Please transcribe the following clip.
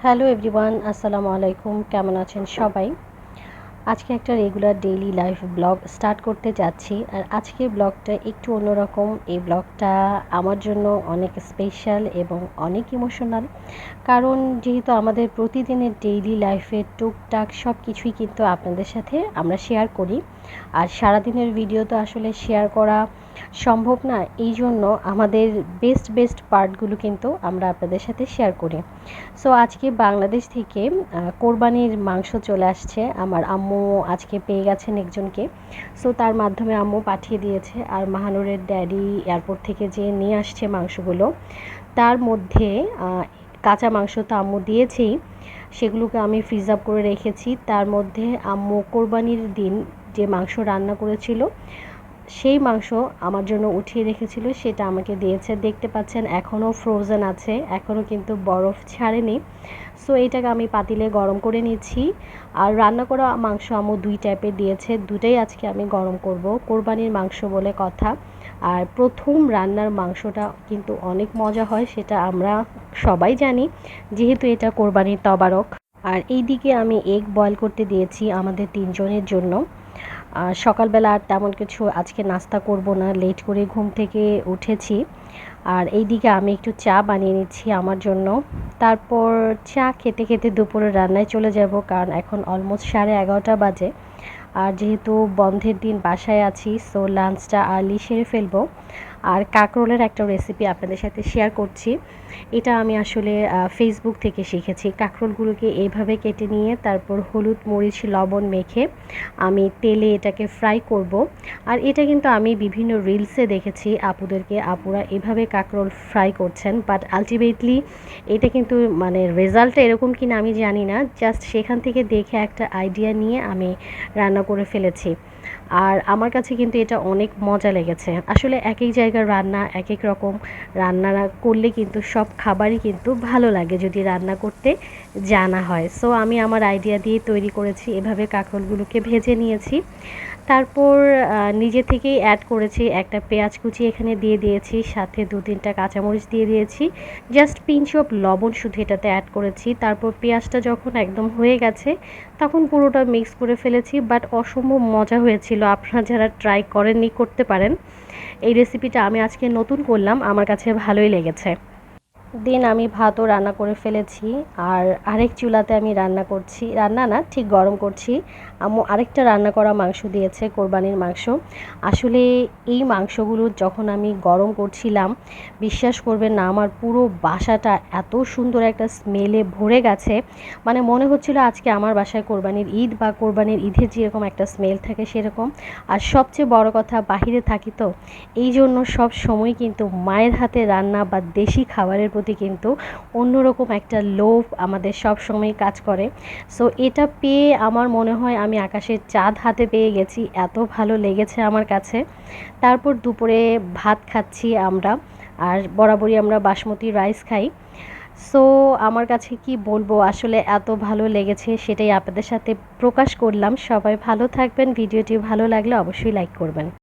Hello everyone, আসসালামু আলাইকুম। কেমন আছেন সবাই? আজকে একটা regular daily life blog start করতে যাচ্ছি। আর আজকের ব্লগটা একটু অন্যরকম। এই ব্লগটা আমার জন্য অনেক স্পেশাল এবং অনেক ইমোশনাল। কারণ যেহেতু আমাদের প্রতিদিনের ডেইলি লাইফের টুকটাক সব কিছুই কিন্তু আপনাদের সাথে আমরা শেয়ার করি। আর সারাদিনের ভিডিও তো আসলে শেয়ার করা সম্ভব না, এই জন্য আমাদের বেস্ট পার্টগুলো কিন্তু আমরা আপনাদের সাথে শেয়ার করি। সো আজকে বাংলাদেশ থেকে কোরবানির মাংস চলে আসছে। আমার আম্মু আজকে পেয়ে গেছেন একজনকে। সো তার মাধ্যমে আম্মু পাঠিয়ে দিয়েছে। আর মাহানুরের ড্যাডি এয়ারপোর্ট থেকে যে নিয়ে আসছে মাংসগুলো, তার মধ্যে কাঁচা মাংস তো আম্মু দিয়েছেই, সেগুলোকে আমি ফ্রিজ আপ করে রেখেছি। তার মধ্যে আম্মু কোরবানির দিন যে মাংস রান্না করেছিল, সেই মাংস আমার জন্য উঠিয়ে রেখেছিল, সেটা আমাকে দিয়েছে। দেখতে পাচ্ছেন এখনও ফ্রোজেন আছে, এখনও কিন্তু বরফ ছাড়েনি। সো এইটাকে আমি পাতিলে গরম করে নিচ্ছি। আর রান্না করা মাংস আম্মু দুই টাইপের দিয়েছে, দুটাই আজকে আমি গরম করব। কোরবানির মাংস বলে কথা। আর প্রথম রান্নার মাংসটা কিন্তু অনেক মজা হয়, সেটা আমরা সবাই জানি, যেহেতু এটা কোরবানির তবারক। আর এইদিকে আমি এগ বয়েল করতে দিয়েছি আমাদের তিনজনের জন্য। সকালবেলা আর তেমন কিছু আজকে নাস্তা করব না, লেট করে ঘুম থেকে উঠেছি। আর এইদিকে আমি একটু চা বানিয়ে নিচ্ছি আমার জন্য। তারপর চা খেতে খেতে দুপুরে রান্নায় চলে যাব, কারণ এখন অলমোস্ট 11:30 বাজে। আর যেহেতু বন্ধের দিন বাসায় আছি, সো লাঞ্চটা আর্লি সেরে ফেলবো। আর কাঁকরোলের একটা রেসিপি আপনাদের সাথে শেয়ার করছি। এটা আমি আসলে ফেসবুক থেকে শিখেছি। কাঁকরোলগুলোকে এইভাবে কেটে নিয়ে তারপর হলুদ মরিচ লবণ মেখে আমি তেলে এটাকে ফ্রাই করব। আর এটা কিন্তু আমি বিভিন্ন রিলসে দেখেছি আপুদেরকে, আপুরা এভাবে কাঁকরোল ফ্রাই করছেন। বাট আলটিমেটলি এটা কিন্তু মানে রেজাল্টটা এরকম কিনা আমি জানি না, জাস্ট সেখান থেকে দেখে একটা আইডিয়া নিয়ে আমি রান্না করে ফেলেছি। আর আমার কাছে কিন্তু এটা অনেক মজা লেগেছে। আসলে এক এক জায়গার রান্না এক এক রকম। রান্না করলে কিন্তু সব খাবারই কিন্তু ভালো লাগে যদি রান্না করতে জানা হয়। সো আমি আমার আইডিয়া দিয়ে তৈরি করেছি। এভাবে কাঁকরোলগুলোকে ভেজে নিয়েছি। তারপর নিজে থেকেই অ্যাড করেছি একটা পেঁয়াজ কুচি, এখানে দিয়ে দিয়েছি, সাথে 2-3টা কাঁচামরিচ দিয়ে দিয়েছি। জাস্ট পিঞ্চ অফ লবণ শুধু এটাতে অ্যাড করেছি। তারপর পেঁয়াজটা যখন একদম হয়ে গেছে, তখন পুরোটা মিক্স করে ফেলেছি। বাট অসম্ভব মজা হয়েছিল। আপনারা যারা ট্রাই করেননি, করতে পারেন। এই রেসিপিটা আমি আজকে নতুন করলাম, আমার কাছে ভালোই লেগেছে। দেন আমি ভাতও রান্না করে ফেলেছি। আর আরেক চুলাতে আমি রান্না করছি, রান্না না ঠিক গরম করছি। আম্মু আরেকটা রান্না করা মাংস দিয়েছে, কোরবানির মাংস। আসলে এই মাংসগুলো যখন আমি গরম করছিলাম, বিশ্বাস করবেন না, আমার পুরো বাসাটা এত সুন্দর একটা স্মেলে ভরে গেছে। মানে মনে হচ্ছিল আজকে আমার বাসায় কোরবানির ঈদ, বা কোরবানির ঈদের যেরকম একটা স্মেল থাকে সেরকম। আর সবচেয়ে বড় কথা, বাহিরে থাকি তো, এই জন্য সব সময় কিন্তু মায়ের হাতে রান্না বা দেশি খাবারের প্রতি কিন্তু অন্যরকম একটা লোভ আমাদের সব সময় কাজ করে। সো এটা পেয়ে আমার মনে হয় আমি আকাশের চাঁদ হাতে পেয়ে গেছি, এত ভালো লেগেছে আমার কাছে। তারপর দুপুরে ভাত খাচ্ছি আমরা। আর বরাবরই আমরা বাসমতি রাইস খাই। সো আমার কাছে কি বলবো, আসলে এত ভালো লেগেছে, সেটাই আপনাদের সাথে প্রকাশ করলাম। সবাই ভালো থাকবেন। ভিডিওটি ভালো লাগলে অবশ্যই লাইক করবেন।